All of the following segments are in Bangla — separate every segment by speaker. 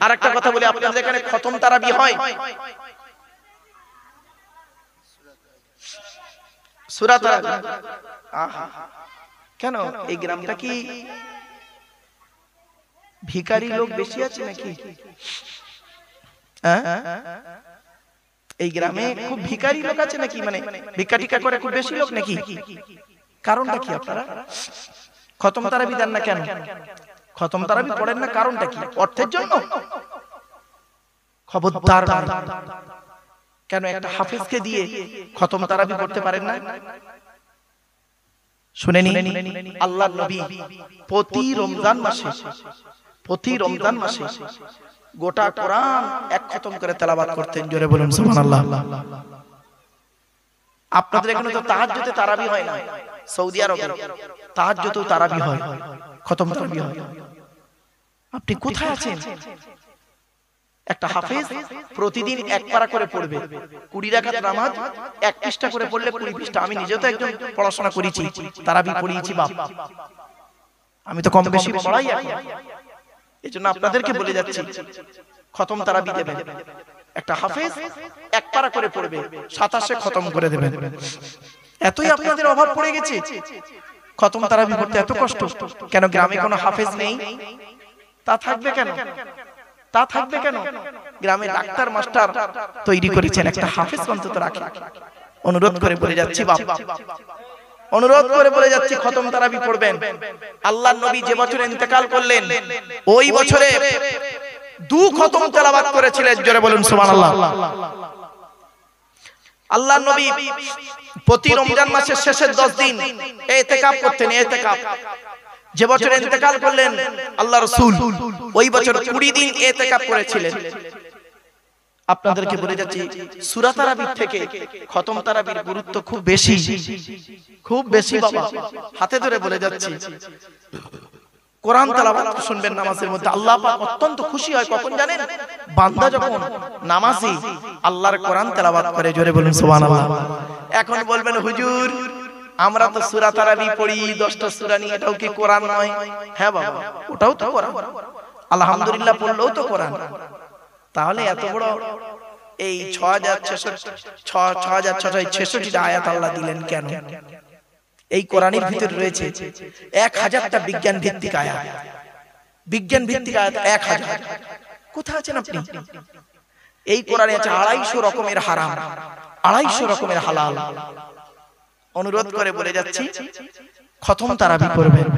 Speaker 1: আর একটা কথা বলি, আপনাদের এখানে খতম তারাবি হয়? সূরা তারাবি। আহা, কেন এই গ্রামটা কি ভিখারি লোক বেশি আছে নাকি? এই গ্রামে খুব ভিখারি লোক আছে নাকি? মানে ভিক্ষা টিকা করে খুব বেশি লোক নাকি? কারণটা কি? আপনারা খতম তারাবি দেন না কেন? খতম তারাবি পড়েন না, কারণটা কি? অর্থের জন্য? খবরদার, কেন একটা হাফেজকে দিয়ে খতম তারাবি পড়তে পারেন না? শুনেনি, আল্লাহর নবী প্রতি রমজান মাসে গোটা কোরআন এক খতম করে তেলাওয়াত করতেন। জোরে বলুন সুবহানাল্লাহ। আপনাদের এখানে তো তাহাজ্জুদে তারাবি হয় না, সৌদি আরবে তাহাজ্জুদেও তারাবি হয়, খতম তারাবি হয়। আপনি কোথায় আছেন? একটা হাফেজ প্রতিদিন এক পারা করে পড়বে, 20 রাকাত নামাজ এক পৃষ্ঠা করে পড়লে 20 পৃষ্ঠা। আমি নিজেও তো একজন পড়াশোনা করেছি, তারাবি পড়িয়েছি বাপ, আমি তো কম বেশি পড়াই। এজন্য আপনাদেরকে বলে যাচ্ছি, খতম তারাবি দেবেন। একটা হাফেজ এক পারা করে পড়বে, 27 খতম করে দেবেন। এতই আপনাদের অভাব পড়ে গেছে, খতম তারাবি পড়তে এত কষ্ট কেন? গ্রামে কোনো হাফেজ নেই? তা থাকবে কেন? গ্রামে ডাক্তার মাস্টার তৈরি করেছেন, একটা হাফেজ অন্তত রাখেন। অনুরোধ করে বলে যাচ্ছি বাপ, অনুরোধ করে বলে যাচ্ছি, খতম তারাবি পড়বেন। আল্লাহর নবী যে বছরে ইন্তেকাল করলেন, ওই বছরে 2 খতম তেলাওয়াত করেছিলেন। জোরে বলুন সুবহানাল্লাহ। আল্লাহর নবী প্রতি রমজান মাসের শেষের 10 দিন ইতিকাফ করতেন। ইতিকাফ যে বছরে ইন্তেকাল করলেন আল্লাহ রাসূল, ওই বছর 20 দিন ইতিকাফ করেছিলেন। আপনাদেরকে বলে যাচ্ছি, সূরা তারাবির থেকে খতম তারাবির গুরুত্ব খুব বেশি, খুব বেশি বাবা। হাতে ধরে বলে যাচ্ছি, কোরআন তেলাওয়াত শুনবেন নামাজের মধ্যে, আল্লাহ পাক অত্যন্ত খুশি হয়। কখন জানেন? বান্দা যখন নামাজি আল্লাহর কোরআন তেলাওয়াত করে। জোরে বলুন সুবহানাল্লাহ। এখন বলবেন হুজুর, আমরা তো সূরা তারাবি পড়ি 10টা সূরা নিয়ে, এটাও কি কোরআন নয়? হ্যাঁ বাবা, ওটাও তো কোরআন। আলহামদুলিল্লাহ পড়লেও তো কোরআন। তাহলে এত বড় এই 6666টা আয়াত আল্লাহ দিলেন কেন? এই কোরআনের ভিতরে রয়েছে 1000টা বিজ্ঞান ভিত্তিক আয়াত। বিজ্ঞান ভিত্তিক আয়াত 1000। কোথায় আছেন আপনি? এই কোরআনে আছে 250 রকমের হারাম, 250 রকমের হালাল। অনুরোধ করে বলে যাচ্ছি, খতম তারাবি পড়বেন।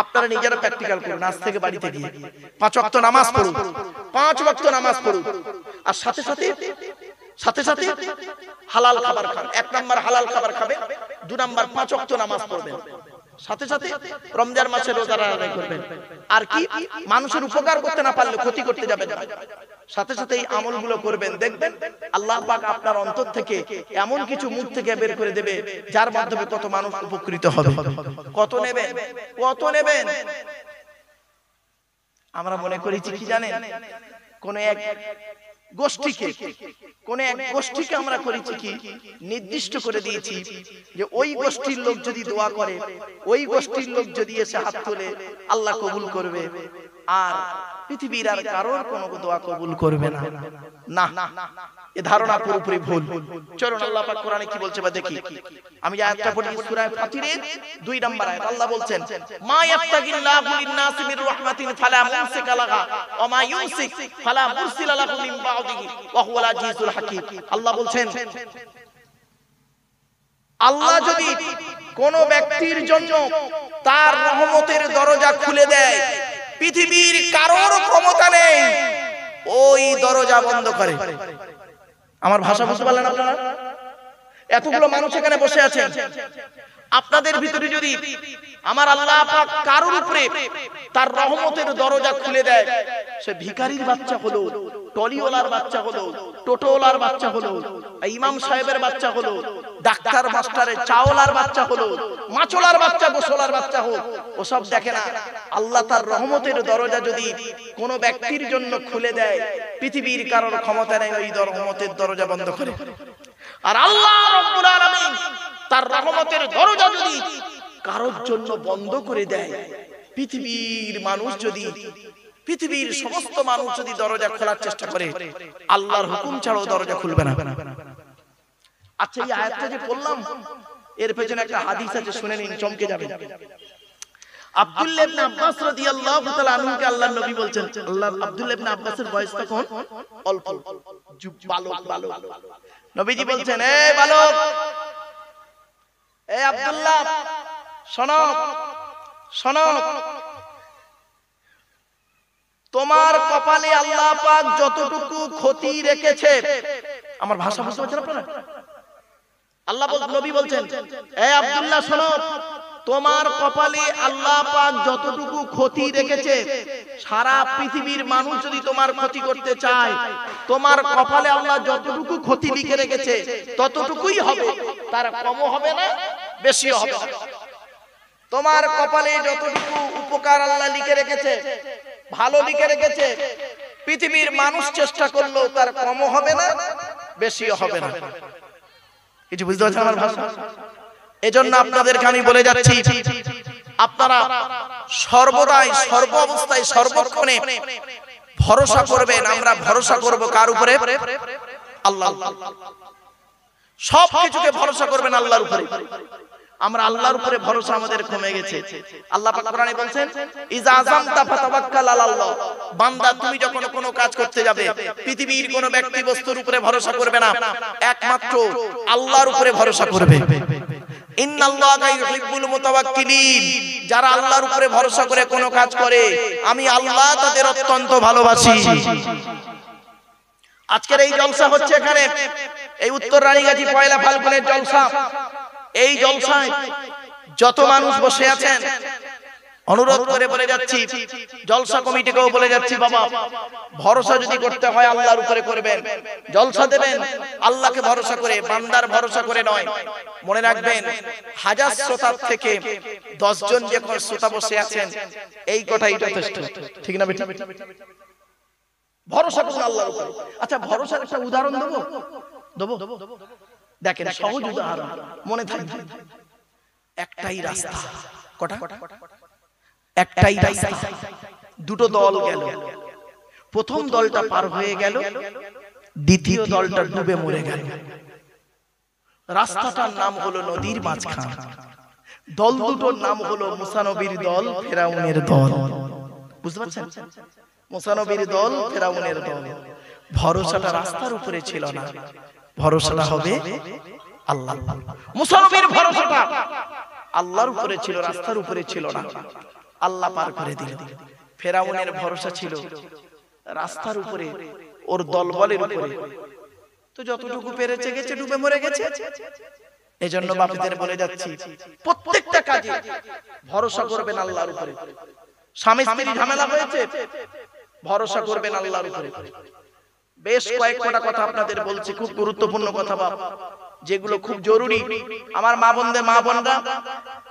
Speaker 1: আপনারা নিজেরা প্র্যাকটিক্যাল করুন, আজ থেকে বাড়িতে গিয়ে 5 ওয়াক্ত নামাজ পড়ুন, 5 ওয়াক্ত নামাজ পড়ুন। আর সাথে সাথে হালাল খাবার খান। 1 নাম্বার হালাল খাবার খাবেন, 2 নাম্বার 5 ওয়াক্ত নামাজ পড়বেন, সাথে সাথে রমজান মাসে রোজা আদায় করবেন। আর কি, মানুষের উপকার করতে না পারলে ক্ষতি করতে যাবেন না, সাথে সাথে এই আমলগুলো করবেন। দেখবেন আল্লাহ পাক আপনার অন্তর থেকে এমন কিছু মুখ থেকে বের করে দেবে, যার মাধ্যমে কত মানুষ উপকৃত হবে। কত নেবেন? আমরা মনে করেছি কি জানেন, কোন এক গোষ্ঠীকে আমরা করেছি কি, নির্দিষ্ট করে দিয়েছি যে ওই গোষ্ঠীর লোক যদি দোয়া করে, ওই গোষ্ঠীর লোক যদি এসে হাত তোলে, আল্লাহ কবুল করবে। আর পৃথিবীর আর কারোর কোনো দোয়া কবুল করবে না। না, এ ধারণা পুরোপুরি ভুল। চলুন আল্লাহ পাক কোরআনে কি বলছে বা দেখি। আমি যে আয়াতটা পড়ি, সূরা ফাতিরের 2 নম্বর আয়াত। আল্লাহ বলছেন, মা ইয়াফতাগিল্লাহু লিন-নাসি মির রাহমাতিন ফালা মুমসিকা লাহা ওয়া মা ইউমসিক ফালা মুরসিলা লাহু মিন বা'দিহি ওয়া হুয়াল আজিজুল হাকীম। আল্লাহ বলছেন, আল্লাহ যদি কোন ব্যক্তির জন্য তার রহমতের দরজা খুলে দেয়, পৃথিবীর কারোর ক্ষমতা নেই ওই দরজা বন্ধ করে। আমার ভাষা বুঝতে পারলেন আপনারা? এতগুলো মানুষ এখানে বসে আছেন, আপনাদের ভিতরে যদি আমার আল্লাহ পাক কারোর উপরে তার রহমতের দরজা খুলে দেয়, সে ভিখারির বাচ্চা হলো, টলিওয়ালার বাচ্চা হলো, টোটোওয়ালার বাচ্চা হলো, ইমাম সাহেবের বাচ্চা হলো, ডাক্তার মাস্টারের চাওলার বাচ্চা হলো, মাছলার বাচ্চা, গোসলার বাচ্চা হোক, ওসব দেখে না। আল্লাহ তার রহমতের দরজা যদি কোন ব্যক্তির জন্য খুলে দেয়, পৃথিবীর কারোর ক্ষমতা নেই ওই রহমতের দরজা বন্ধ করে। আর আল্লাহ রাব্বুল আলামিন তার রহমতের দরজা যদি কারোর জন্য বন্ধ করে দেয়, পৃথিবীর মানুষ যদি পৃথিবীর সমস্ত মানুষ যদি দরজা খোলার চেষ্টা করে, আল্লাহর হুকুম ছাড়াও দরজা খুলবে না। আচ্ছা, এই আয়াতটা যে পড়লাম, এর পেছনে একটা হাদিস আছে, শুনে নিন, চমকে যাবেন। আব্দুল্লাহ ইবনে আব্বাস রাদিয়াল্লাহু তাআলা আনহুকে আল্লাহর নবী বলছেন, আব্দুল্লাহ ইবনে আব্বাসের বয়স তখন অল্প, বালক। নবীজি বলছেন, এই বালক, এই আব্দুল্লাহ, শোনো শোনো, তোমার কপালে আল্লাহ পাক যতটুকু ক্ষতি রেখেছে, আমার ভাষা বুঝতে পারছেন আপনারা? আল্লাহ নবী বলছেন, এই আব্দুল্লাহ শোনো, তোমার কপালে আল্লাহ পাক যতটুকু ক্ষতি রেখেছে, সারা পৃথিবীর মানুষ যদি তোমার ক্ষতি করতে চায়, তোমার কপালে আল্লাহ যতটুকু ক্ষতি লিখে রেখেছে ততটুকুই হবে, তার কমও হবে না, বেশিও হবে না। তোমার কপালে যতটুকু উপকার আল্লাহ লিখে রেখেছে, ভালো লিখে রেখেছে, পৃথিবীর মানুষ চেষ্টা করলেও তার কমও হবে না, বেশিও হবে না। কিছু বুঝতে পারছেন আমার ভাষা? এজন্য আপনাদেরকে আমি বলে যাচ্ছি, আপনারা সর্বদাই, সর্ব অবস্থায়, সর্বক্ষণে ভরসা করবেন। আমরা ভরসা করব কার উপরে? আল্লাহ। সব কিছুকে ভরসা করবেন আল্লাহর উপরে। আমরা আল্লাহর উপরে ভরসা আমাদের কমে গেছে। আল্লাহ পাক কোরআনে বলেন, ইজা আযামতা ফাতাওয়াক্কাল আলাল্লাহ। বান্দা, তুমি যখন কোনো কাজ করতে যাবে, পৃথিবীর কোনো ব্যক্তি বস্তুর উপরে ভরসা করবে না, একমাত্র আল্লাহর উপরে ভরসা করবে। ইন্নাল্লাহা ইউহিব্বুল মুতাওয়াক্কিলিন। যারা আল্লাহর উপরে ভরসা করে কোনো কাজ করে, আমি আল্লাহ তাদের অত্যন্ত ভালোবাসি। আজকের এই জলসা হচ্ছে এখানে, এই উত্তর রানীগাছি পয়লা ফাল্গুনের জলসা। এই জলসায় যত মানুষ বসে আছেন, অনুরোধ করে বলে যাচ্ছি, জলসা কমিটিকেও বলে যাচ্ছি, বাবা, ভরসা যদি করতে হয় আল্লাহর উপরে করবেন। জলসা দেবেন আল্লাহকে ভরসা করে, বান্দার ভরসা করে নয়। মনে রাখবেন, হাজার শ্রোতার থেকে 10 জন যে শ্রোতা বসে আছেন, এই কথাই যথেষ্ট, ঠিক না বেটা? ভরসা করুন আল্লাহর উপরে। আচ্ছা, ভরসার একটা উদাহরণ দেবো। দেখেন, সহজ উদাহরণ, মনে থাকবে। একটাই রাস্তা, কটা? একটাই রাস্তা, দুটো দল গেল। প্রথম দলটা পার হয়ে গেল, দ্বিতীয় দলটা ডুবে মরে গেল। রাস্তাটার নাম হলো নদীর মাঝখান। দল দুটোর নাম হলো মুসা নবীর দল, ফেরাউনের দল। বুঝতে পারছেন? মুসা নবীর দল, ফেরাউনের দল। ভরসাটা রাস্তার উপরে ছিল না, ভরসাটা হবে আল্লাহ। মুসা নবীর ভরসাটা আল্লাহর উপরে ছিল, রাস্তার উপরে ছিল না। আল্লাহ পার করে দিল। ফেরাউনের ভরসা ছিল রাস্তার উপরে, ওর দলবলের উপরে। তো যতটুকু পেরেছে গেছে, ডুবে মরে গেছে। এজন্য বাপদের বলে যাচ্ছি, প্রত্যেকটা কাজে ভরসা করবেন আল্লাহর উপরে। স্বামী স্ত্রী ঝামেলা হয়েছে, ভরসা করবেন আল্লাহর উপরে। বেশ কয়েকটা কথা আপনাদের বলছি, খুব গুরুত্বপূর্ণ কথা বাপ, যেগুলো খুব জরুরি। আমার মা বোনরা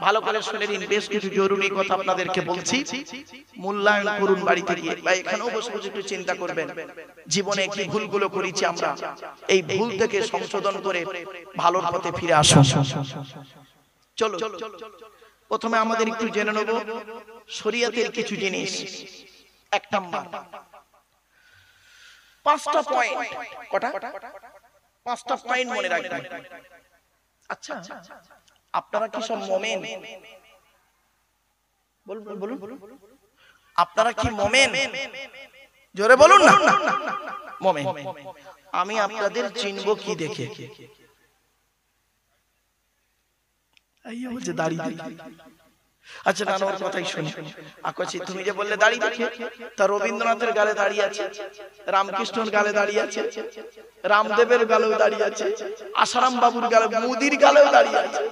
Speaker 1: ভালো করে শুনে নিন, বেশ কিছু জরুরি কথা আপনাদেরকে বলছি। মূল্যায়ন করুন বাড়িতে গিয়ে, বা এখানেও বসে বসে একটু চিন্তা করবেন, জীবনে কি ভুলগুলো করেছি আমরা, এই ভুল থেকে সংশোধন করে ভালোর পথে ফিরে আসুন। চলো, প্রথমে আমাদের একটু জেনে নেব শরীয়তের কিছু জিনিস। এক নাম্বার, 5টা পয়েন্ট। কটা? 5টা পয়েন্ট মনে রাখবেন। আচ্ছা, আপনারা কি সব মুমিন? বলুন, আপনারা কি মুমিন? জোরে বলুন না। মুমিন। আমি আপনাদের চিনব কি দেখে? আইয়া বলছে দাড়ি দেখে। আচ্ছা, না, ওর কথাই শুনি। আকাশি, তুমি যে বললে দাড়ি দেখে, তা রবীন্দ্রনাথের গালে দাঁড়িয়ে আছে, রামকৃষ্ণর গালে দাঁড়িয়ে আছে, রামদেবের গালেও দাঁড়িয়ে আছে, আসারাম বাবুর গালে, মুদির গালেও দাঁড়িয়ে আছে,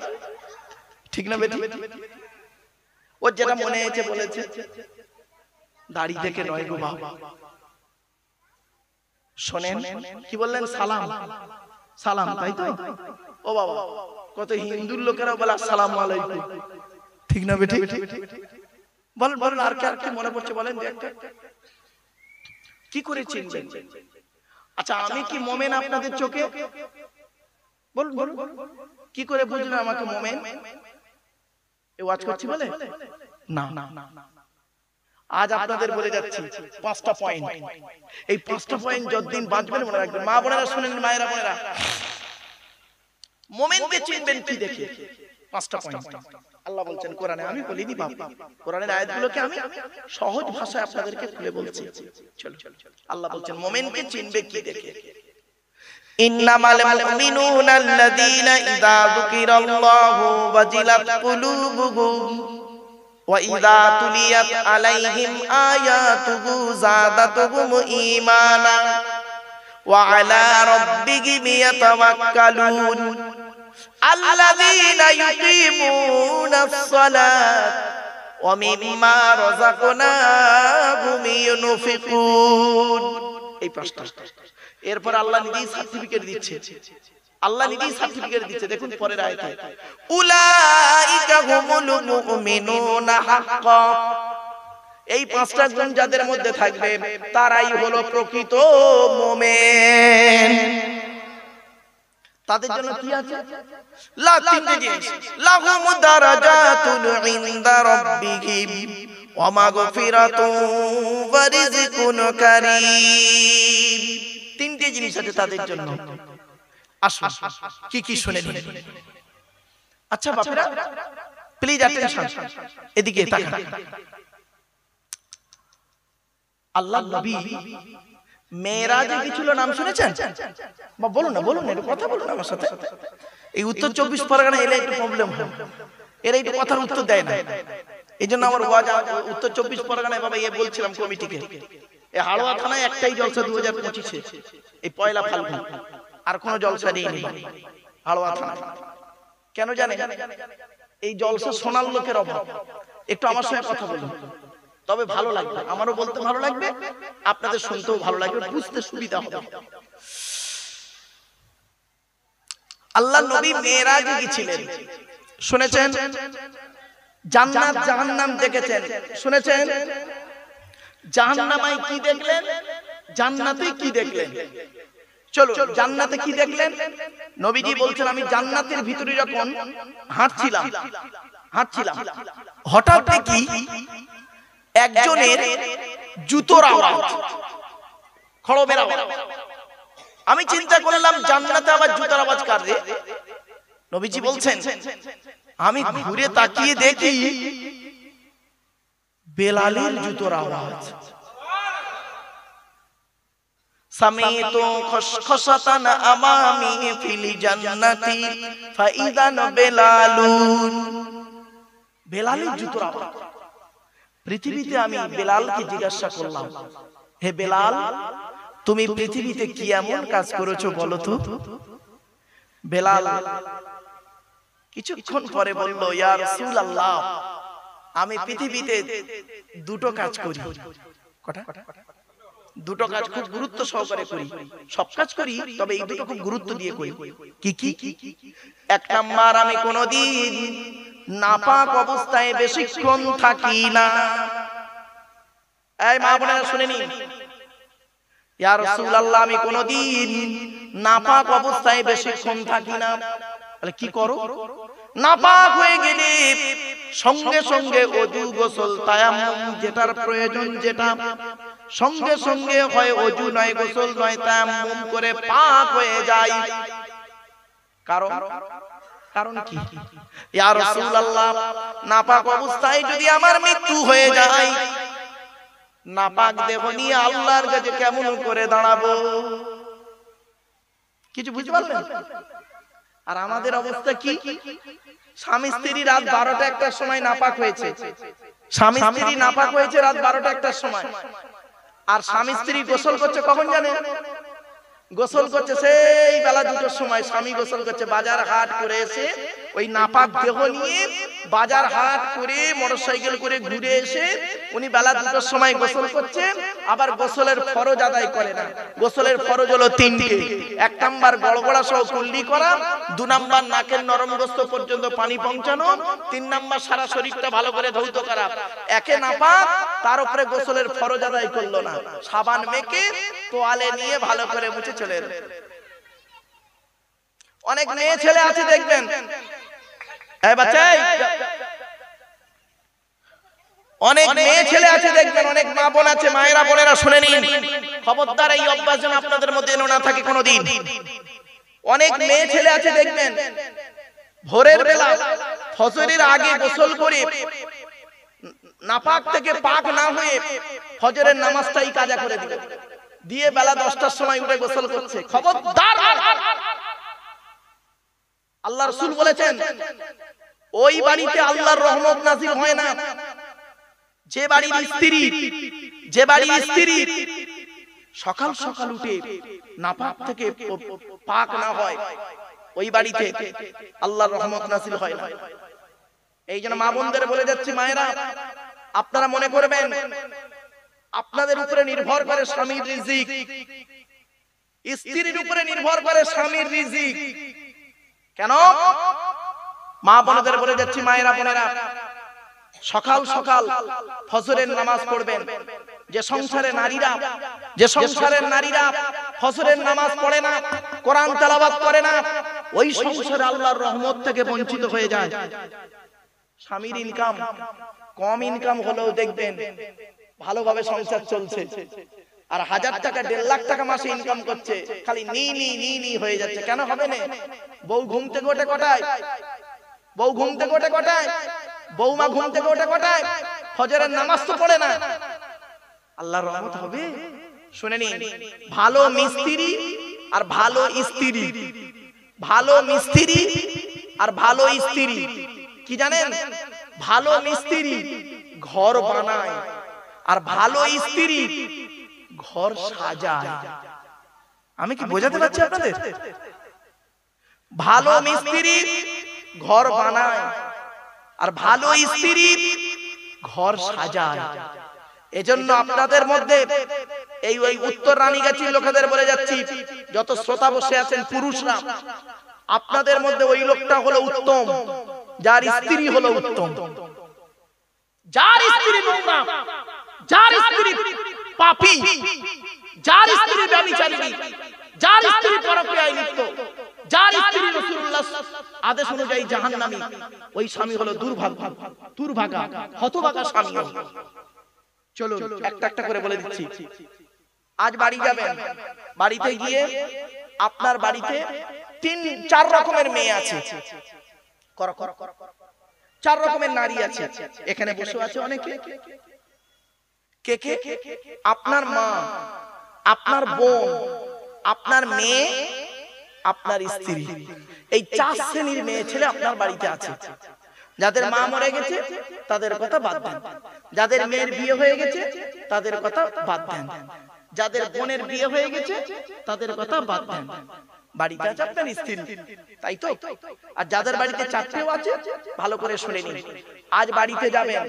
Speaker 1: ঠিক না বেটি? ওর যেটা মনে হয়েছে বলেছে, দাড়ি দেখে নয় গো বাবা। শোনেন কি বললেন? সালাম, সালাম, তাই তো? ও বাবা, কত হিন্দুর লোকেরা বলে আসসালামু আলাইকুম, ঠিক না বেটি? বলেন, আর কি মনে পড়ছে বলেন একটা, কি করে চিনবেন? আচ্ছা, আমি কি মুমিন আপনাদের চোখে? বলুন, কি করে বুঝবেন আমাকে মুমিন? এই ওয়াজ করছি বলে না। আজ আপনাদের বলে যাচ্ছি 5টা পয়েন্ট। এই 5টা পয়েন্ট যতদিন বাঁচবেন মনে রাখবেন। মা বোনেরা শুনেন, মায়েরা বোনেরা, মুমিনকে চিনবেন কি দেখে? 5টা পয়েন্ট আল্লাহ বলছেন কোরআনে, আমি বলিনি বাবা, কোরআনের আয়াতগুলোকে আমি সহজ ভাষায় আপনাদেরকে খুলে বলছি। চলো, আল্লাহ বলছেন মুমিনকে চিনবে কি দেখে? ইন্নামাল মুমিনুনা আল্লাযীনা ইযা যুকিরাল্লাহু ওয়াজিলাত কুলুবুহুম ওয়া ইযা তুলিয়াত আলাইহিম আয়াতুহু যাদাতুহুম ঈমানা ওয়া আলা রাব্বিহিম ইয়াতাওয়াক্কালুন আল্লাযীনা ইউকিমুনাস সালাত ওয়া মিম্মা রাযাকনাহুম ইউনফিকুন। এই পাঁচটা। এরপর আল্লাহ নিজেই সার্টিফিকেট দিচ্ছে, আল্লাহ নিজেই সার্টিফিকেট দিচ্ছে। দেখুন পরের আয়াতে, উলাইকা হুমুল মুমিনুনা হাক্কা। এই 5টা গুণ যাদের মধ্যে থাকবে তারাই হলো প্রকৃত মুমিন। তাদের জন্য কি আছে? তিনটে জিনিস, লাহুম দারাজাতুন ইনদা রাব্বিহিম ওয়া মাগফিরাতুন ওয়া রিজকুন কারীম। তিনটে জিনিস আছে তাদের জন্য। আসুন কি কি শুনে নিন। আচ্ছা বাপেরা, প্লিজ অ্যাটেনশন, এদিকে তাকান। আল্লাহর নবী মেরাজে গিয়েছিল, নাম শুনেছেন? বা বলুন না, বলুন না, একটু কথা বলুন আমার সাথে। এই উত্তর 24 পরগনা এলে একটু প্রবলেম হয়, এরা একটু কথার উত্তর দেয় না। এই জন্য আমার ওয়াজ উত্তর 24 পরগনায় বাবা ইয়ে বলছিলাম কমিটিকে, এই হাড়োয়া থানায় একটাই জলসা 2025-এ, এই পয়লা ফাল্গুন, আর কোনো জলসা নেই হাড়োয়া থানায়। কেন জানেন? এই জলসা শোনার লোকের অভাব। একটু আমার সঙ্গে কথা বলুন, তবে ভালো লাগবে, আমারও বলতে ভালো লাগবে, আপনাদের শুনতেও ভালো লাগবে, বুঝতে সুবিধা হবে। আল্লাহর নবী মেরাজে গিয়েছিলেন, শুনেছেন? জান্নাত জাহান্নাম দেখেছেন, শুনেছেন? জাহান্নামায় কি দেখলেন, জান্নাতে কি দেখলেন? চলো, জান্নাতে কি দেখলেন? নবীজি বলছেন, আমি জান্নাতের ভিতরে যখন হাঁটছিলাম হঠাৎ দেখি একজনের জুতোর আওয়াজ, খড়মের আওয়াজ। আমি চিন্তা করলাম জান্নাতে আবার জুতোর আওয়াজ কার রে? নবীজি বলছেন, আমি ঘুরে তাকিয়ে দেখি বেলালের জুতোর আওয়াজ। সামিতু খসখসাতান আমামি ফিল জান্নাতি ফাইদান বেলালুন। বেলালের জুতোর আওয়াজ। পৃথিবীতে আমি বেলালকে জিজ্ঞাসা করলাম, হে বেলাল, তুমি পৃথিবীতে কি এমন কাজ করেছো বলো তো? বেলাল কিছুক্ষণ পরে বলল, ইয়া রাসূলুল্লাহ, আমি পৃথিবীতে দুটো কাজ করি। কটা? দুটো কাজ খুব গুরুত্ব সহকারে করি। সব কাজ করি, তবে এই দুটো খুব গুরুত্ব দিয়ে করি। কি কি? এক নাম্বার, আমি কোনদিন নাপাক অবস্থায় বেশিক্ষণ থাকি না। এই মা বোনেরা শুনে নিন, ইয়া রাসূলুল্লাহ, আমি কোনদিন নাপাক অবস্থায় বেশিক্ষণ থাকি না। তাহলে কি করো? নাপাক হয়ে গেলে সঙ্গে সঙ্গে ওযু, গোসল, তায়াম্মুম, যেটার প্রয়োজন যেটা, সঙ্গে সঙ্গে হয় ওযু নয়, গোসল নয়, তায়াম্মুম করে পাক হয়ে যায়। কারণ কি? ইয়া রাসূলুল্লাহ, নাপাক অবস্থায় যদি আমার মৃত্যু হয়ে যায়, নাপাক দেহ নিয়ে আল্লাহর কাছে কেমন করে দাঁড়াবো? কিছু বুঝতে পারলেন? আর আমাদের অবস্থা কি? স্বামী স্ত্রী রাত 12টা 1টার সময় নাপাক হয়েছে, স্বামী স্ত্রী নাপাক হয়েছে রাত 12টা 1টার সময়, আর স্বামী স্ত্রী গোসল করছে কখন জানেন? গোসল করছে সেই বেলা 2টোর সময়। স্বামী গোসল করছে বাজার হাট করে এসে, ওই নাপাক দেহ নিয়ে বাজার হাট করে মোটরসাইকেল করে ঘুরে এসে উনি বেলা 2টোর সময় গোসল করছে। আবার গোসলের ফরজ আদায় করে না। গোসলের ফরজ হলো 3টে। 1 নাম্বার গড়গড়া সহ কুল্লি করা, 2 নাম্বার নাকের নরম গোস্ত পর্যন্ত পানি পৌঁছানো, 3 নাম্বার সারা শরীরটা ভালো করে ধৌত করা। একে নাপাক, তার উপরে গোসলের ফরজ আদায় করলো না, সাবান মেখে তোয়ালে নিয়ে ভালো করে মুছে চলে এলো। অনেক মেয়ে ছেলে আছে দেখবেন, এই বাচ্চা অনেক মেয়ে ছেলে আছে দেখবেন, অনেক মা বোন আছে, মায়েরা বোনেরা শুনে নিন, খবরদার এই অভ্যাস যেন আপনাদের মধ্যে এনো না থাকে কোনোদিন। অনেক মেয়ে ছেলে আছে দেখবেন, ভোরের বেলা ফজরের আগে গোসল করে নাপাক থেকে পাক না হয়ে ফজরের নামাজটাই কাজা করে দিল, দিয়ে বেলা 10টার সময় উঠে গোসল করছে। খবরদার, আল্লাহ রাসূল বলেছেন ওই বাড়িতে আল্লাহর রহমত নাযিল হয় না। যে বাড়ির স্ত্রী সকাল সকাল উঠে নাপাক থেকে পাক না হয়, ওই বাড়িতে আল্লাহর রহমত নাযিল হয় না। এই জন্য মা বোনদের বলে যাচ্ছি, মায়েরা আপনারা মনে করবেন আপনাদের উপরে নির্ভর করে স্বামীর রিজিক, স্ত্রীর উপরে নির্ভর করে স্বামীর রিজিক। কেন? মা বোনদের বলে যাচ্ছি, মায়েরা বোনেরা, সকাল সকাল ফজরের নামাজ পড়বেন। যে সংসারের নারীরা ফজরের নামাজ পড়ে না, কোরআন তেলাওয়াত করে না, ওই সংসারে আল্লাহর রহমত থেকে বঞ্চিত হয়ে যায়। স্বামীর ইনকাম কম ইনকাম হলেও দেখবেন ভালোভাবে সংসার চলছে, আর 1000 টাকা 1.5 লাখ টাকা মাসে ইনকাম করছে, খালি নি হয়ে যাচ্ছে। কেন হবে না? বউ ঘুম থেকে ওঠে কটায়? বৌমা ঘুম থেকে ওঠে কটায়? ফজরের নামাজ তো পড়ে না। আল্লাহর রহমত হবে? শুনে নিন, ভালো মিস্ত্রি আর ভালো স্ত্রী কি জানেন? ভালো মিস্ত্রি ঘর বানায়, আর ভালো স্ত্রী ঘর সাজায়। আমি কি বোঝাতে পারছি আপনাদের? ভালো মিস্ত্রি ঘর বানায়, আর ভালো স্ত্রী ঘর সাজায়। এজন্য আপনাদের মধ্যে এই ওই উত্তর রানীগাছির লোকেদের বলে যাচ্ছি, যত শ্রোতা বসে আছেন পুরুষরা, আপনাদের মধ্যে ওই লোকটা হলো উত্তম যার স্ত্রী হলো উত্তম, যার স্ত্রী নোংরা, যার স্ত্রী পাপী, যার স্ত্রী ব্যভিচারিণী, যার স্ত্রী পরক্রিয়ায় লিপ্ত, যার স্ত্রী রাসূলুল্লাহ আদেশ অনুযায়ী জাহান্নামী, ওই স্বামী হলো দুর্ভাগা হতভাগা স্বামী। চলো একটা একটা করে বলে দিচ্ছি। আজ বাড়ি যাবেন, বাড়িতে গিয়ে আপনার বাড়িতে 3-4 রকমের মেয়ে আছে, 4 রকমের নারী আছে। এখানে বসে আছে অনেকে। কে? আপনার মা, আপনার বোন, আপনার মেয়ে, আপনার স্ত্রী। এই 4 শ্রেণীর মেয়ে ছেলে আপনার বাড়িতে আছে। যাদের মা মরে গেছে তাদের কথা বাদ দেন, যাদের মেয়ের বিয়ে হয়ে গেছে তাদের কথা বাদ দেন, যাদের বোনের বিয়ে হয়ে গেছে তাদের কথা বাদ দেন। বাড়িতে আছে আপনার স্ত্রী, তাই তো? আর যাদের বাড়িতে 4টেও আছে, ভালো করে শুনে নিন। আজ বাড়িতে যাবেন,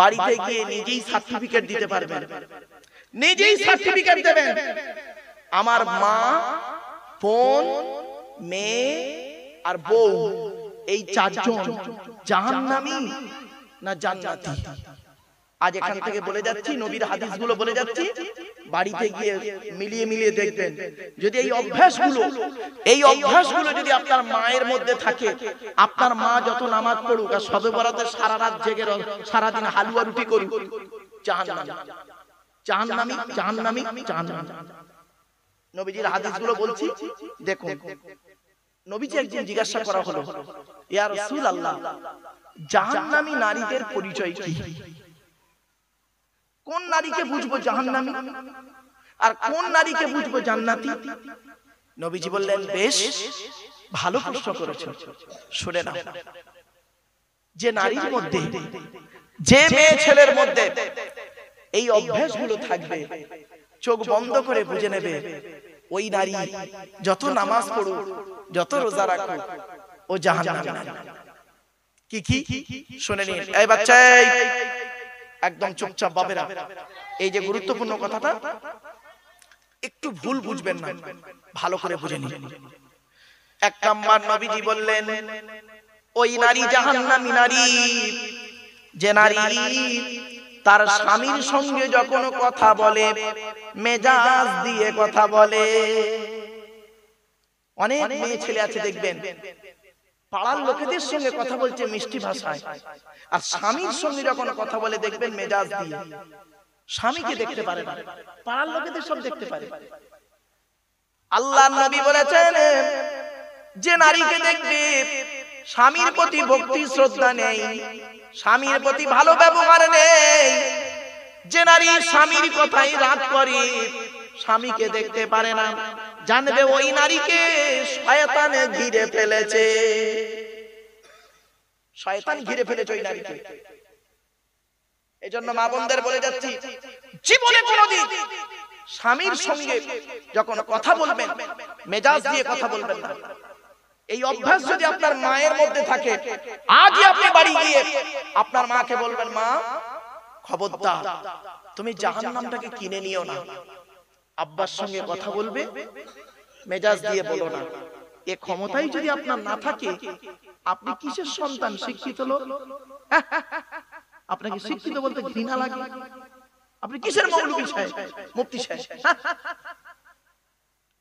Speaker 1: বাড়িতে গিয়ে নিজেই সার্টিফিকেট দিতে পারবেন, নিজেই সার্টিফিকেট দেবেন, আমার মা, বোন, মেয়ে আর বউ, এই 4 জন জাহান্নামী না জান্নাতি। আজ এখান থেকে বলে যাচ্ছি, নবীর হাদিসগুলো বলে যাচ্ছি, বাড়িতে গিয়ে মিলিয়ে দেখবেন। যদি এই অভ্যাসগুলো যদি আপনার মায়ের মধ্যে থাকে, আপনার মা যত নামাজ পড়ুক আর শবে বরাতে সারা রাত জেগে সারাদিন হালুয়া রুটি করুক, জাহান্নামী। নবীজির হাদিসগুলো বলছি, দেখুন। নবীজি একদিন জিজ্ঞাসা করা হলো, ইয়া রাসূলুল্লাহ, জাহান্নামী নারীদের পরিচয় কি? কোন নারীকে বুঝবো জাহান্নামী আর কোন নারীকে বুঝবো জান্নাতি? নবীজি বললেন, বেশ ভালো প্রশ্ন করেছো, শুনে নাও। যে নারীর মধ্যে, যে মেয়ে ছেলের মধ্যে এই অভ্যাসগুলো থাকবে, চোখ বন্ধ করে বুঝে নেবে ওই নারী যত নামাজ পড়ুক, যত রোজা রাখুক, ও জাহান্নামী। কি শুনে নিন। এই বাচ্চা, একদম চুপচাপ বাবেরা, এই যে গুরুত্বপূর্ণ কথাটা একটু ভুল বুঝবেন না, ভালো করে বুঝে নিন। 1 নাম্বার, নবীজি বললেন ওই নারী জাহান্নামী নারী, যে নারী তার স্বামীর সঙ্গে যখন কথা বলে মেজাজ দিয়ে কথা বলে। অনেক মেয়ে ছেলে আছে দেখবেন, পাড়ার লোকেদের সঙ্গে কথা বলছে মিষ্টি ভাষায়, আর স্বামীর সঙ্গে যখন কথা বলে দেখবেন মেজাজ দিয়ে। স্বামীকে দেখতে পারে না, পাড়ার লোকেদের সব দেখতে পারে। আল্লাহর নবী বলেছেন, যে নারীকে দেখবে স্বামীর প্রতি ভক্তি শ্রদ্ধা নেই, স্বামীর প্রতি ভালো ব্যবহার নেই, যে নারী স্বামীর কথাই রাগ করে, স্বামীকে দেখতে পারে না, জানবে ওই নারীকে শয়তানে ঘিরে ফেলেছে। শয়তান ঘিরে ফেলেছে ওই নারীকে। এজন্য মা বোনদের বলে যাচ্ছি, জীবনে কোনোদিন স্বামীর সঙ্গে যখন কথা বলবেন মেজাজ দিয়ে কথা বলবেন না। এই অভ্যাস যদি আপনার মায়ের মধ্যে থাকে, আজই আপনি বাড়ি গিয়ে আপনার মাকে বলবেন, মা খবরদার তুমি জাহান্নামটাকে কিনে নিও না। আব্বার সঙ্গে কথা বলবে মেজাজ দিয়ে বলো না। এ ক্ষমতাই যদি আপনার না থাকে, আপনি কিসের সন্তান? শিক্ষিত লোক, আপনাকে শিক্ষিত বলতে ঘৃণা লাগে। আপনি কিসের মৌলবী সাহেব, মুফতি সাহেব?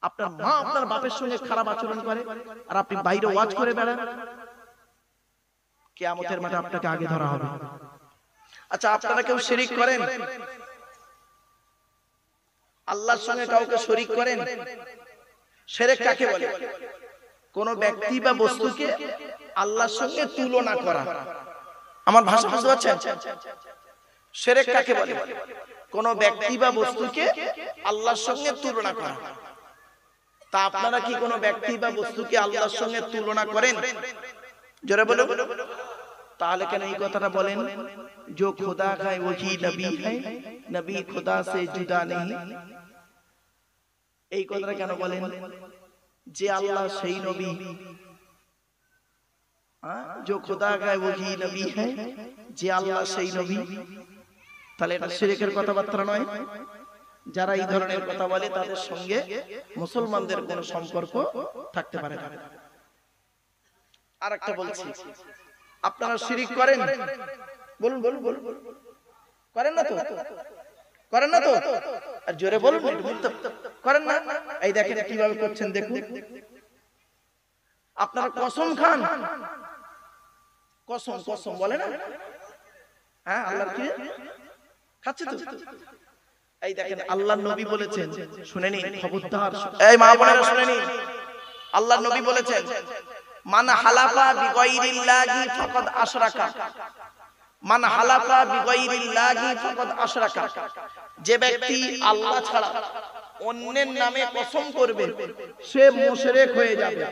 Speaker 1: আপনার মা আপনার বাপের সঙ্গে খারাপ আচরণ করে আর আপনি বাইরে ওয়াজ করে বেড়ান, কিয়ামতের মাঠে আপনাকে আগে ধরা হবে। আচ্ছা, আপনারা কেউ শিরিক করেন? আল্লাহর সঙ্গে কাউকে শরীক করেন? শিরক কাকে বলে? কোন ব্যক্তি বা বস্তুকে আল্লাহর সঙ্গে তুলনা করা। আমার ভাষা বুঝতে পারছেন? শিরক কাকে বলে? কোন ব্যক্তি বা বস্তুকে আল্লাহর সঙ্গে তুলনা করা। তা আপনারা কি কোন ব্যক্তি বা বস্তুকে আল্লাহর সঙ্গে তুলনা করেন? জোরে বলুন। তাহলে কেন এই কথাটা বলেন, जो खुदा का वही नबी है, नबी खुदा से जुदा नहीं? এই কথাটা কেন বলেন? যে আল্লাহ সেই নবী, जो खुदा का वही नबी है, যে আল্লাহ সেই নবী। তাহলে এটা শিরকের কথাবার্তা নয়। যারা এই ধরনের কথা বলে তাদের সঙ্গে মুসলমানদের কোনো সম্পর্ক থাকতে পারে না। আরেকটা বলছি, আপনারা শিরিক করেন? বলুন বলুন বলুন। করেন না তো? করেন না তো? আর জোরে বলুন, করেন না? এই দেখেন কিভাবে করছেন, দেখুন। আপনারা কসম খান, কসম কসম বলে না? হ্যাঁ, আল্লাহর কি খাচ্ছে তো? এই দেখেন আল্লাহর নবী বলেছেন, শুনে নিন খবরদার, এই মা বোনেরা শুনে নিন। আল্লাহর নবী বলেছেন, মান হালাফা বিগাইরিল্লাহি ফাকাদ আশরাকা, মান হালাফা বিগাইরিল্লাহি ফাকাদ আশরাকা। যে ব্যক্তি আল্লাহ ছাড়া অন্যের নামে কসম করবে সে মুশরিক হয়ে যাবে।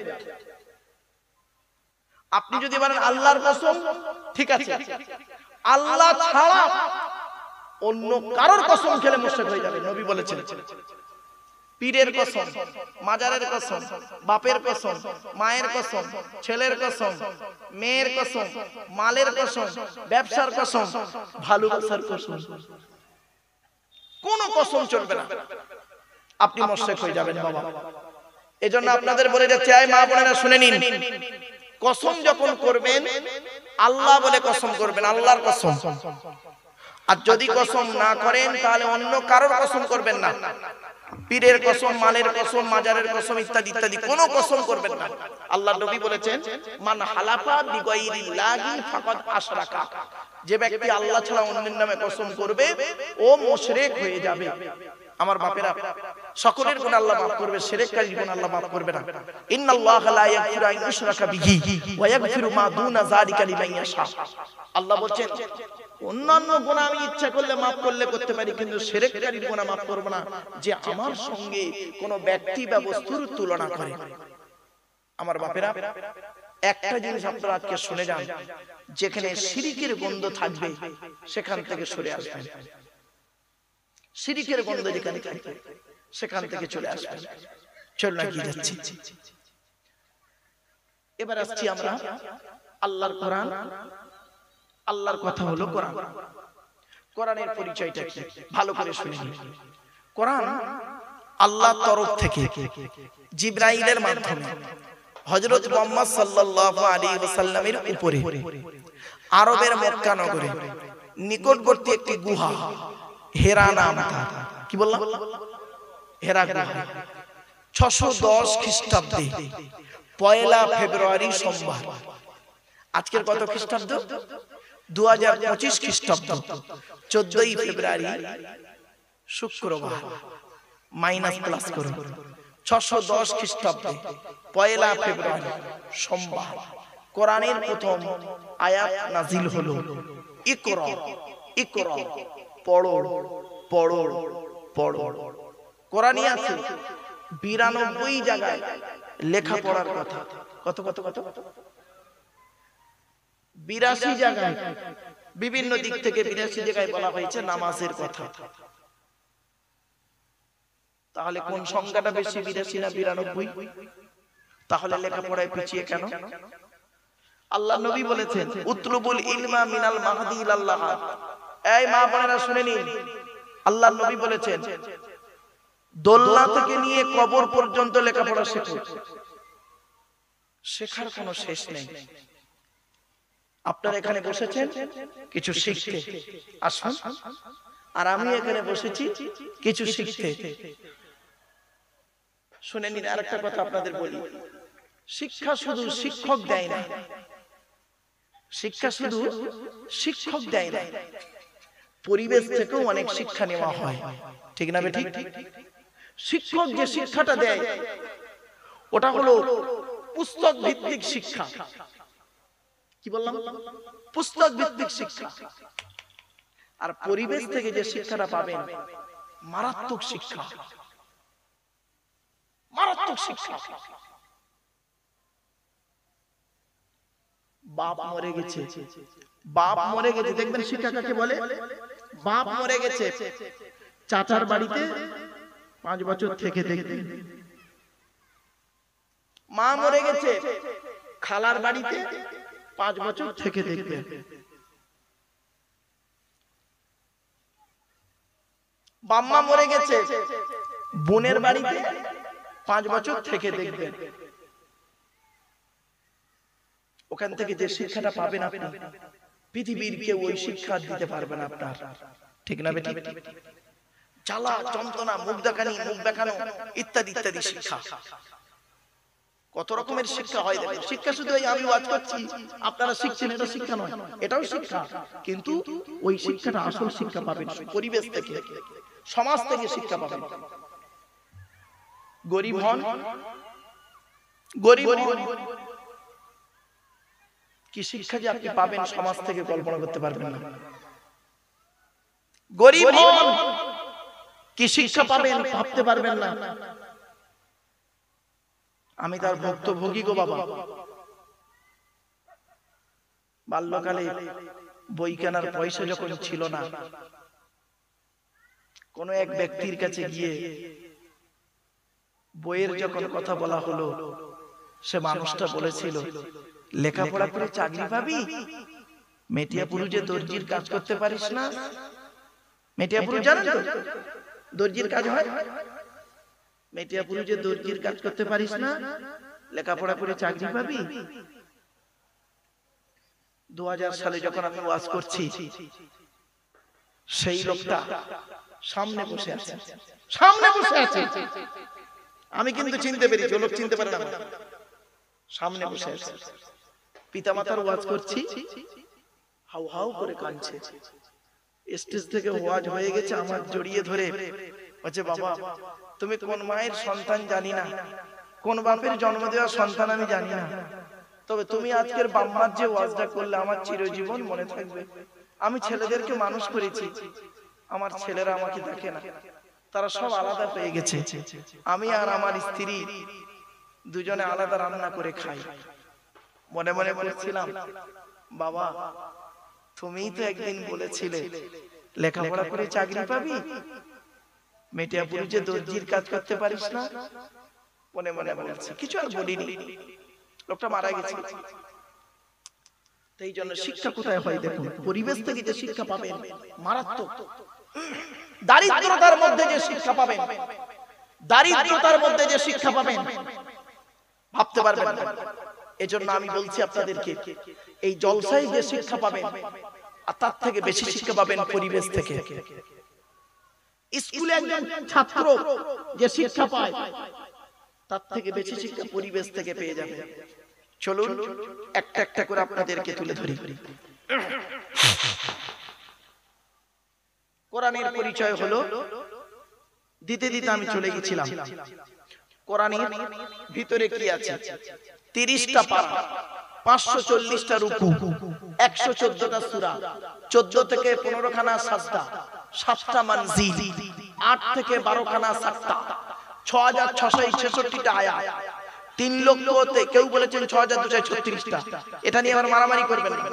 Speaker 1: আপনি যদি বলেন আল্লাহর কসম, ঠিক আছে, আল্লাহ ছাড়া অন্য কারোর কসম খেলে মুশরিক হয়ে যাবে। নবী বলেছেন, পীরের কসম, মাজারের কসম, বাপের কসম, মায়ের কসম, ছেলের কসম, মেয়ের কসম, মালের কসম, ব্যবসার কসম, ভালোবাসার কসম, কোন কসম চলবে না, আপনি মুশরিক হয়ে যাবেন বাবা। এজন্য আপনাদের বলে যাচ্ছে, এই মা বোনেরা শুনে নিন, কসম যখন করবেন আল্লাহ বলে কসম করবেন, আল্লাহর কসম। আর যদি কসম না করেন তাহলে অন্য কারোর কসম করবেন না। পীরের কসম, মালের কসম, মাজারের কসম ইত্যাদি ইত্যাদি কোনো কসম করবেন না। আল্লাহর নবী বলেছেন, মান হালাফা বিগাইরিল্লাহি ফাকাদ আশরাকা। যে ব্যক্তি আল্লাহ ছাড়া অন্যের নামে কসম করবে ও মুশরিক হয়ে যাবে। আমার বাপেরা, সকলের গুনাহ আল্লাহ মাফ করবে, শিরককারীর গুনাহ আল্লাহ মাফ করবে না। ইন্নাল্লাহা লা ইয়াগফিরু আন ইউশরাকা বিহি ওয়া ইয়াগফিরু মা দুনা যালিকা লিমান ইয়াশা। আল্লাহ বলেন, অন্যান্য গুনাহ আমি ইচ্ছা করলে মাফ করলে করতে পারি, কিন্তু শিরককারীর গুনাহ মাফ করব না, যে আমার সঙ্গে কোনো ব্যক্তি বা বস্তুর তুলনা করে। আমার বাপেরা, একটা জিনিস আপনারা আজকে শুনে যান, যেখানে শিরকের গন্ধ থাকবে সেখান থেকে সরে আসবেন। শিরকের গন্ধ যেখানে থাকবে সেখান থেকে চলে আসবেন। চল না, কি যাচ্ছি। এবার আসছি আমরা আল্লাহর কোরআন। আল্লাহর কথা হলো কোরআন। কোরআনের পরিচয়টা কি ভালো করে শুনে নিন। কোরআন আল্লাহর তরফ থেকে জিবরাইলের মাধ্যমে হযরত মুহাম্মদ সাল্লাল্লাহু আলাইহি ওয়াসাল্লামের উপরে আরবের মক্কা নগরে নিকটবর্তী একটি গুহা, হেরা নাম তার, কি বললাম? হেরা গুহা। 610 খ্রিস্টাব্দে পয়লা ফেব্রুয়ারি সোমবার। আজকের কত খ্রিস্টাব্দ? 2025 খ্রিস্টাব্দ, 14ই ফেব্রুয়ারি শুক্রবার। মাইনাস প্লাস করুন, 610 খ্রিস্টাব্দে পয়লা ফেব্রুয়ারি সোমবার কোরআনের প্রথম আয়াত নাজিল হলো, ইকরা ইকরা, পড়ো পড়ো পড়ো। কোরআনে আছে 92 জায়গায় লেখাপড়ার কথা। কত কত কত? 82 জায়গায়, বিভিন্ন দিক থেকে 82 জায়গায় বলা হয়েছে নামাজের কথা। তাহলে কোন সংখ্যাটা বেশি, 82 না 92? তাহলে লেখাপড়ায় পিছিয়ে কেন? আল্লাহ নবী বলেছেন, উতলুবুল ইলমা মিনাল মাহদি ইলাল্লাহ। এই মা বোনেরা শুনে নিন, আল্লাহ নবী বলেছেন দোলনা থেকে নিয়ে কবর পর্যন্ত লেখাপড়া শেখো। শেখার কোনো শেষ নেই। আপনারা এখানে বসেছেন কিছু শিখতে, আসুন। আর আমি এখানে বসেছি কিছু শিখতে। শুনে নিন, আরেকটা কথা আপনাদের বলি, শিক্ষা শুধু শিক্ষক দেয় না, শিক্ষা শুধু শিক্ষক দেয় না, পরিবেশ থেকেও অনেক শিক্ষা নেওয়া হয়। ঠিক না বেঠিক? শিক্ষক যে শিক্ষাটা দেয় ওটা হলো পুস্তক ভিত্তিক শিক্ষা। কি বললাম? পুস্তক ভিত্তিক শিক্ষা। আর পরিবেশ থেকে যে শিক্ষাটা পাবেন মারাত্মক শিক্ষা, মারাত্মক শিক্ষা। বাপ মরে গেছে, বাপ মরে গেছে, দেখবেন শিক্ষা কাকে বলে? বাপ মরে গেছে, চাচার বাড়িতে 5 বছর থেকে দেখবেন। মা মরে গেছে, খালার বাড়িতে 5 বছর থেকে দেখবেন। বাম্মা মরে গেছে, বোনের বাড়িতে 5 বছর থেকে দেখবেন। ওখান থেকে যে শিক্ষাটা পাবেন আপনি, পৃথিবীর কেউ ওই শিক্ষা দিতে পারবে না আপনার। ঠিক না বেটি? জ্বালা যন্ত্রণা, মুখ দেখানি, মুখ দেখানো, ইত্যাদি ইত্যাদি শিক্ষা। কত রকমের শিক্ষা হয় দেখেন। শিক্ষা শুধু আমি ওয়াজ করছি আপনারা শিখছেন, এটা শিক্ষা নয়, এটাও শিক্ষা। কিন্তু ওই শিক্ষাটা আসল শিক্ষা পাবেন পরিবেশ থেকে, সমাজ থেকে শিক্ষা পাবেন। গরিব হন, গরিব হন, কি শিক্ষা যে আপনি পাবেন সমাজ থেকে কল্পনা করতে পারবেন না। গরিব হন, কি শিক্ষা পাবেন ভাবতে পারবেন না। আমি তার ভুক্তভোগী গো বাবা। বাল্যকালে বই কেনার পয়সা যখন ছিল না, কোন এক ব্যক্তির কাছে গিয়ে বইয়ের যখন কথা বলা হলো, সে মানুষটা বলেছিল, লেখাপড়া করে চাকরি পাবি, মেটিয়াপুরু যে দর্জির কাজ করতে পারিস না? মেটিয়াপুরু জানেন তো দর্জির কাজ হয়? মেটিয়াপুরু যে দর্জির কাজ করতে পারিস না, লেখাপড়া করে চাকরি পাবি। 2000 সালে যখন আমি ওয়াজ করছি, সেই লোকটা সামনে বসে আছে, সামনে বসে আছে। আমি কিন্তু চিনতে পেরেছি, ও লোক চিনতে পারে না। সামনে বসে আছে, পিতামাতার ওয়াজ করছি, হাউ হাউ করে কাঁদছে। স্টেজ থেকে ওয়াজ হয়ে গেছে, আমার জড়িয়ে ধরে বলছে, বাবা তুমি কোন মায়ের সন্তান জানি না, কোন বাপের জন্ম দেওয়া সন্তান আমি জানি না, তবে তুমি আজকের বাম্মার যে ওয়াজটা করলে আমার চিরজীবন মনে থাকবে। আমি ছেলেদেরকে মানুষ করেছি, আমার ছেলেরা আমাকে দেখে না, তারা সব আলাদা পেয়ে গেছে। আমি আর আমার স্ত্রী দুজনে আলাদা রান্না করে খাই। মনে মনে বলেছিলাম, বাবা তুমিই তো একদিন বলেছিলে লেখাপড়া করে চাকরি পাবি, মেটিয়াপুরে যে দর্জির কাজ করতে পারিস না। মনে মনে বলছি, কিছু আর বলিনি। লোকটা মারা গেছে। এই জন্য শিক্ষা কোথায় হয় দেখুন, পরিবেশ থেকে যে শিক্ষা পাবেন মারাত্মক। দারিদ্রতার মধ্যে যে শিক্ষা পাবেন, দারিদ্রতার মধ্যে যে শিক্ষা পাবেন ভাবতে পারবেন না। এজন্য আমি বলছি আপনাদেরকে, এই জলসায় যে শিক্ষা পাবেন আর তার থেকে বেশি শিক্ষা পাবেন পরিবেশ থেকে। স্কুলে একজন ছাত্র যে শিক্ষা পায় তার থেকে বেশি শিক্ষা পরিবেশ থেকে পেয়ে যাবে। চলুন একটা একটা করে আপনাদেরকে তুলে ধরি। কোরআনের পরিচয় হলো, দিতে দিতে আমি চলে গেছিলাম। কোরআনের ভিতরে কি আছে? 30টা পারা, 540টা রুকু, 114টা সূরা, 14 থেকে 15 খানা সাজদা, 7টা মানজিল, 8 থেকে 12 খানা সাক্তা, 6666টা আয়াত, 3 লক্ষতে কেউ বলেছেন 6236টা। এটা নিয়ে আবার মারামারি করবেন না।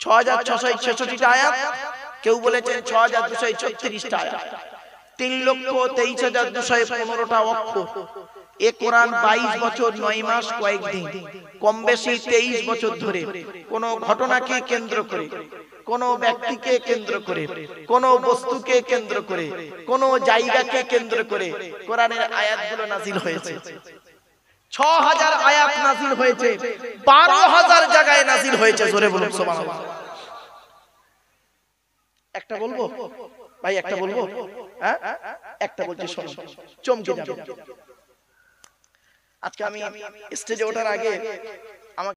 Speaker 1: 6666টা আয়াত, কেউ বলেছেন 6236টা আয়াত, 3,23,215টা অক্ষর। এ কোরআন 22 বছর 9 মাস কয়েকদিন, কম বেশি 23 বছর ধরে কোন ঘটনাকে কেন্দ্র করে, কোন ব্যক্তিকে কেন্দ্র করে, কোন বস্তুকে কেন্দ্র করে, কোন জায়গাকে কেন্দ্র করে কোরআনের আয়াতগুলো নাজিল হয়েছে। 6000 আয়াত নাজিল হয়েছে, 12000 জায়গায় নাজিল হয়েছে। জোরে বলুন সুবহানাল্লাহ। একটা বলবো ভাই, একটা বলবো, হ্যাঁ একটা বলছি, শোনো, চমকে যাবে। আজকে আমি স্টেজে ওঠার আগে